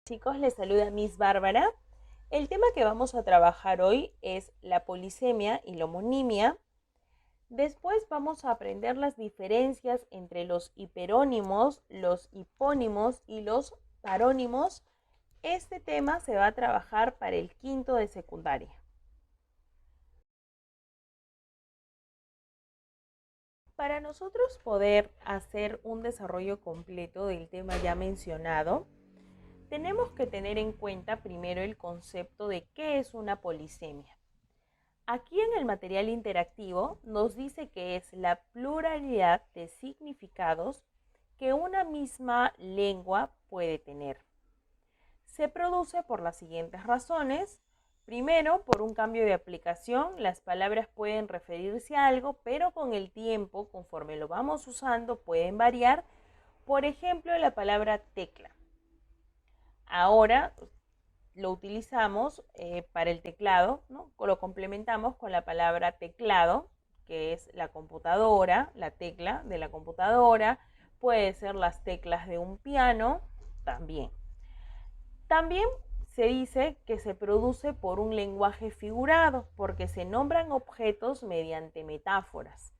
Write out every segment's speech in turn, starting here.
Chicos, les saluda Miss Bárbara. El tema que vamos a trabajar hoy es la polisemia y la homonimia. Después vamos a aprender las diferencias entre los hiperónimos, los hipónimos y los parónimos. Este tema se va a trabajar para el quinto de secundaria. Para nosotros poder hacer un desarrollo completo del tema ya mencionado, tenemos que tener en cuenta primero el concepto de qué es una polisemia. Aquí en el material interactivo nos dice que es la pluralidad de significados que una misma lengua puede tener. Se produce por las siguientes razones. Primero, por un cambio de aplicación, las palabras pueden referirse a algo, pero con el tiempo, conforme lo vamos usando, pueden variar. Por ejemplo, la palabra tecla. Ahora lo utilizamos para el teclado, ¿no? Lo complementamos con la palabra teclado, que es la computadora, la tecla de la computadora, puede ser las teclas de un piano, también. También se dice que se produce por un lenguaje figurado, porque se nombran objetos mediante metáforas.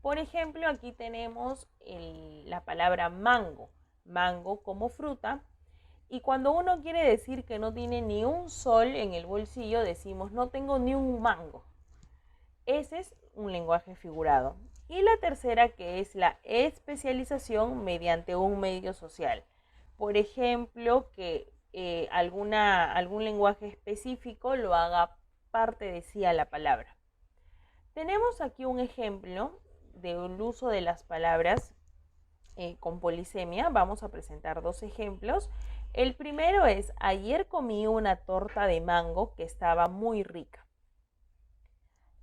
Por ejemplo, aquí tenemos la palabra mango, mango como fruta, y cuando uno quiere decir que no tiene ni un sol en el bolsillo, decimos no tengo ni un mango. Ese es un lenguaje figurado. Y la tercera, que es la especialización mediante un medio social. Por ejemplo, que algún lenguaje específico lo haga parte de sí a la palabra. Tenemos aquí un ejemplo del uso de las palabras con polisemia. Vamos a presentar dos ejemplos. El primero es, ayer comí una torta de mango que estaba muy rica.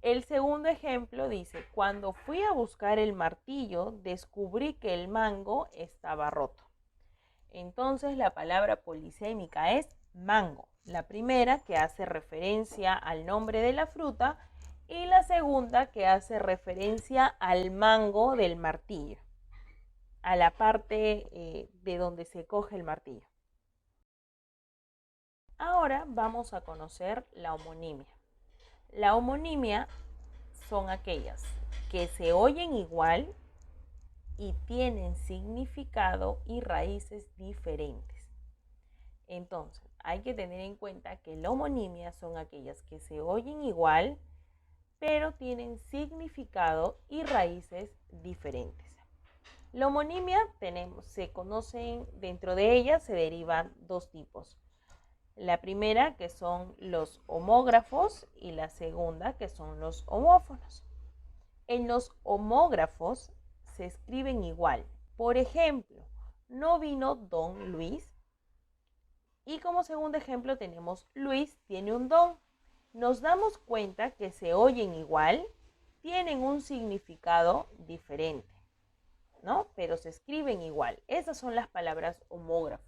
El segundo ejemplo dice, cuando fui a buscar el martillo, descubrí que el mango estaba roto. Entonces la palabra polisémica es mango. La primera que hace referencia al nombre de la fruta y la segunda que hace referencia al mango del martillo, a la parte de donde se coge el martillo. Ahora vamos a conocer la homonimia. La homonimia son aquellas que se oyen igual y tienen significado y raíces diferentes. Entonces, hay que tener en cuenta que la homonimia son aquellas que se oyen igual, pero tienen significado y raíces diferentes. La homonimia se conocen, dentro de ella se derivan dos tipos. La primera, que son los homógrafos, y la segunda, que son los homófonos. En los homógrafos se escriben igual. Por ejemplo, no vino don Luis. Y como segundo ejemplo tenemos Luis tiene un don. Nos damos cuenta que se oyen igual, tienen un significado diferente, ¿no? Pero se escriben igual. Esas son las palabras homógrafas,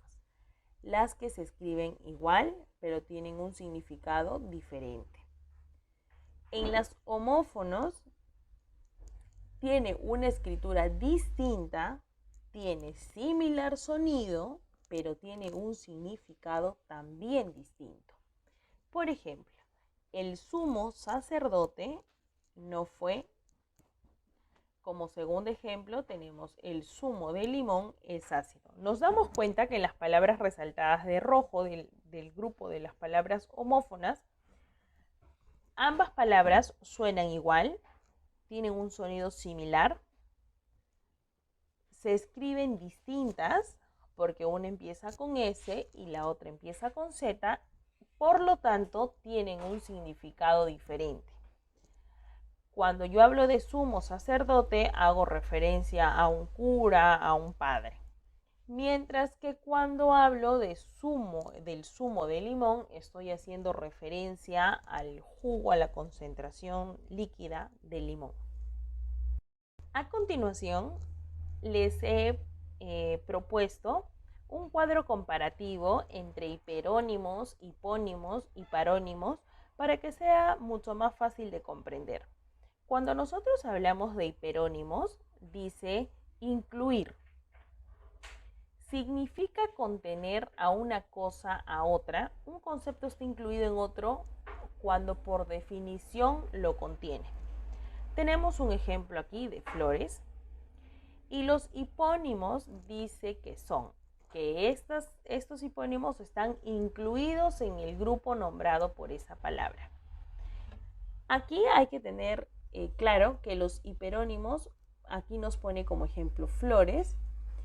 las que se escriben igual, pero tienen un significado diferente. En las homófonos tiene una escritura distinta, tiene similar sonido, pero tiene un significado también distinto. Por ejemplo, el sumo sacerdote no fue. Como segundo ejemplo tenemos el zumo de limón es ácido. Nos damos cuenta que en las palabras resaltadas de rojo del grupo de las palabras homófonas, ambas palabras suenan igual, tienen un sonido similar, se escriben distintas porque una empieza con S y la otra empieza con Z, por lo tanto tienen un significado diferente. Cuando yo hablo de sumo sacerdote, hago referencia a un cura, a un padre. Mientras que cuando hablo del zumo de limón, estoy haciendo referencia al jugo, a la concentración líquida del limón. A continuación, les he propuesto un cuadro comparativo entre hiperónimos, hipónimos y parónimos para que sea mucho más fácil de comprender. Cuando nosotros hablamos de hiperónimos, dice incluir. significa contener a una cosa a otra. Un concepto está incluido en otro cuando por definición lo contiene. Tenemos un ejemplo aquí de flores. Y los hipónimos dice que son, que estos hipónimos están incluidos en el grupo nombrado por esa palabra. Aquí hay que tener claro que los hiperónimos, aquí nos pone como ejemplo flores,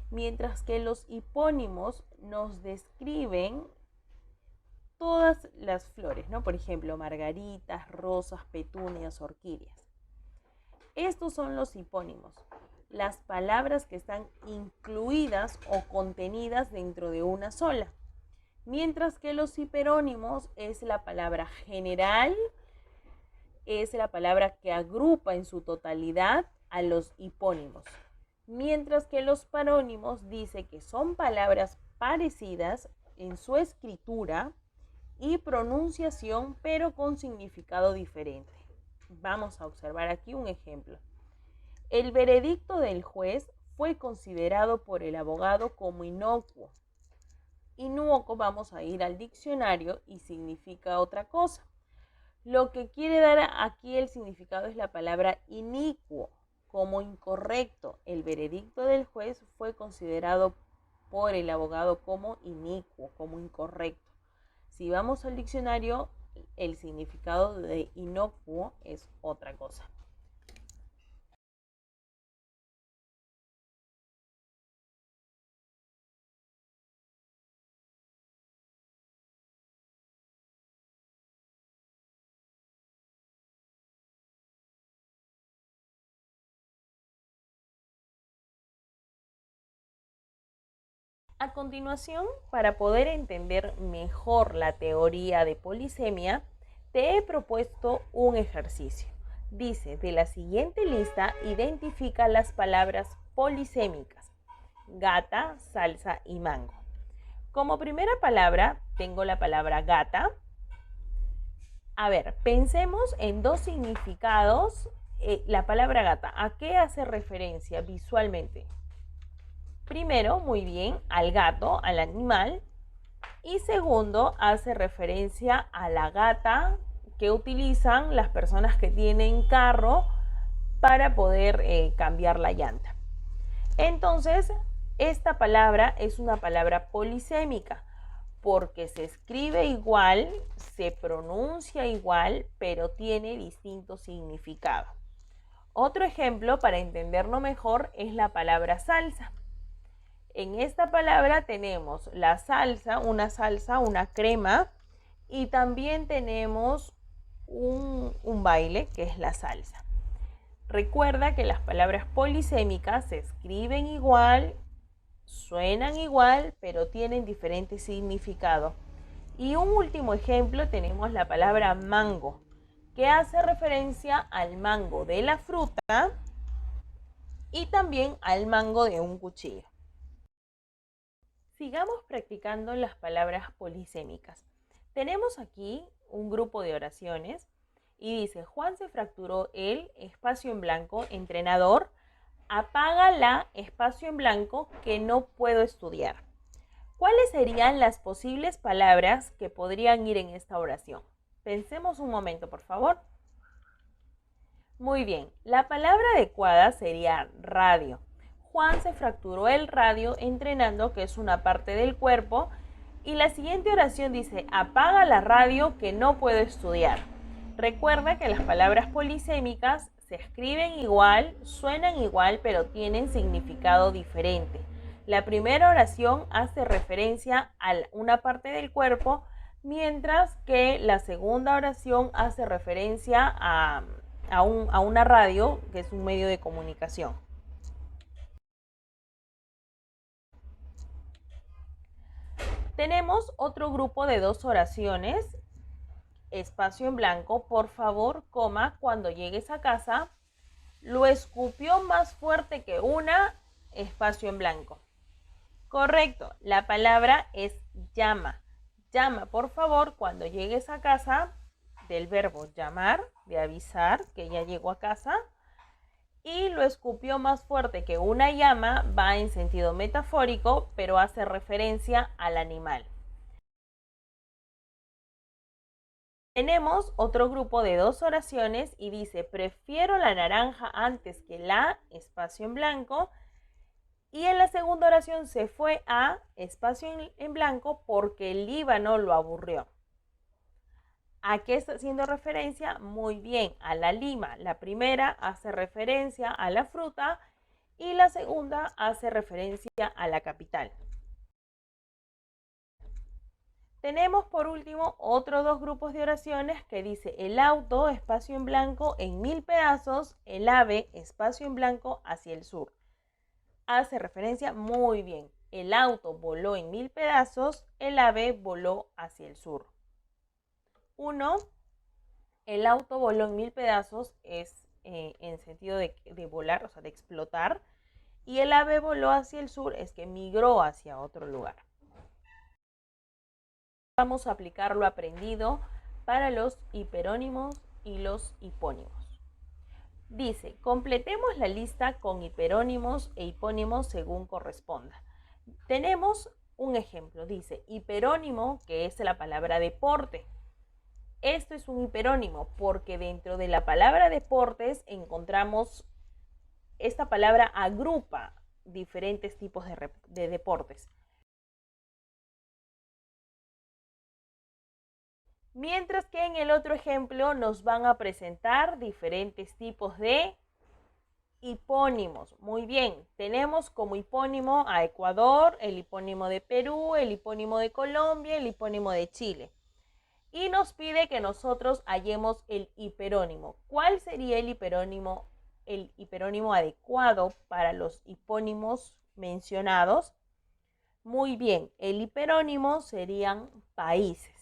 mientras que los hipónimos nos describen todas las flores, ¿no? Por ejemplo, margaritas, rosas, petunias, orquídeas. Estos son los hipónimos, las palabras que están incluidas o contenidas dentro de una sola, mientras que los hiperónimos es la palabra general, es la palabra que agrupa en su totalidad a los hipónimos, mientras que los parónimos dice que son palabras parecidas en su escritura y pronunciación, pero con significado diferente. Vamos a observar aquí un ejemplo. El veredicto del juez fue considerado por el abogado como inocuo. Inocuo, vamos a ir al diccionario y significa otra cosa. Lo que quiere dar aquí el significado es la palabra inicuo, como incorrecto. El veredicto del juez fue considerado por el abogado como inicuo, como incorrecto. Si vamos al diccionario, el significado de inocuo es otra cosa. A continuación, para poder entender mejor la teoría de polisemia, te he propuesto un ejercicio. Dice, de la siguiente lista, identifica las palabras polisémicas: gata, salsa y mango. Como primera palabra, tengo la palabra gata. A ver, pensemos en dos significados. La palabra gata, ¿a qué hace referencia visualmente? Primero, muy bien, al gato, al animal. Y segundo, hace referencia a la gata que utilizan las personas que tienen carro para poder cambiar la llanta. Entonces, esta palabra es una palabra polisémica porque se escribe igual, se pronuncia igual, pero tiene distinto significado. Otro ejemplo para entenderlo mejor es la palabra salsa. En esta palabra tenemos la salsa, una crema, y también tenemos un baile, que es la salsa. Recuerda que las palabras polisémicas se escriben igual, suenan igual, pero tienen diferente significado. Y un último ejemplo tenemos la palabra mango, que hace referencia al mango de la fruta y también al mango de un cuchillo. Sigamos practicando las palabras polisémicas. Tenemos aquí un grupo de oraciones y dice: Juan se fracturó el espacio en blanco, entrenador, apaga la espacio en blanco que no puedo estudiar. ¿Cuáles serían las posibles palabras que podrían ir en esta oración? Pensemos un momento, por favor. Muy bien, la palabra adecuada sería radio. Juan se fracturó el radio entrenando, que es una parte del cuerpo. Y la siguiente oración dice: apaga la radio que no puedo estudiar. Recuerda que las palabras polisémicas se escriben igual, suenan igual, pero tienen significado diferente. La primera oración hace referencia a una parte del cuerpo, mientras que la segunda oración hace referencia a una radio, que es un medio de comunicación. Tenemos otro grupo de dos oraciones. Espacio en blanco, por favor, coma, cuando llegues a casa, lo escupió más fuerte que una, espacio en blanco. Correcto, la palabra es llama. Llama, por favor, cuando llegues a casa, del verbo llamar, de avisar que ya llegó a casa. y lo escupió más fuerte que una llama va en sentido metafórico, pero hace referencia al animal. Tenemos otro grupo de 2 oraciones y dice, prefiero la naranja antes que la, espacio en blanco. Y en la segunda oración se fue a, espacio en blanco, porque el Líbano lo aburrió. ¿A qué está haciendo referencia? Muy bien, a la lima. La primera hace referencia a la fruta y la segunda hace referencia a la capital. Tenemos por último otros 2 grupos de oraciones que dice el auto, espacio en blanco, en 1000 pedazos, el ave, espacio en blanco, hacia el sur. Hace referencia muy bien. El auto voló en 1000 pedazos, el ave voló hacia el sur. 1. El auto voló en 1000 pedazos es en sentido de volar, o sea, de explotar. Y el ave voló hacia el sur es que migró hacia otro lugar. Vamos a aplicar lo aprendido para los hiperónimos y los hipónimos. Dice, completemos la lista con hiperónimos e hipónimos según corresponda. Tenemos un ejemplo, dice hiperónimo, que es la palabra deporte. Esto es un hiperónimo porque dentro de la palabra deportes encontramos, esta palabra agrupa diferentes tipos de deportes. Mientras que en el otro ejemplo nos van a presentar diferentes tipos de hipónimos. Muy bien, tenemos como hipónimo a Ecuador, el hipónimo de Perú, el hipónimo de Colombia, el hipónimo de Chile. Y nos pide que nosotros hallemos el hiperónimo. ¿Cuál sería el hiperónimo adecuado para los hipónimos mencionados? Muy bien, el hiperónimo serían países.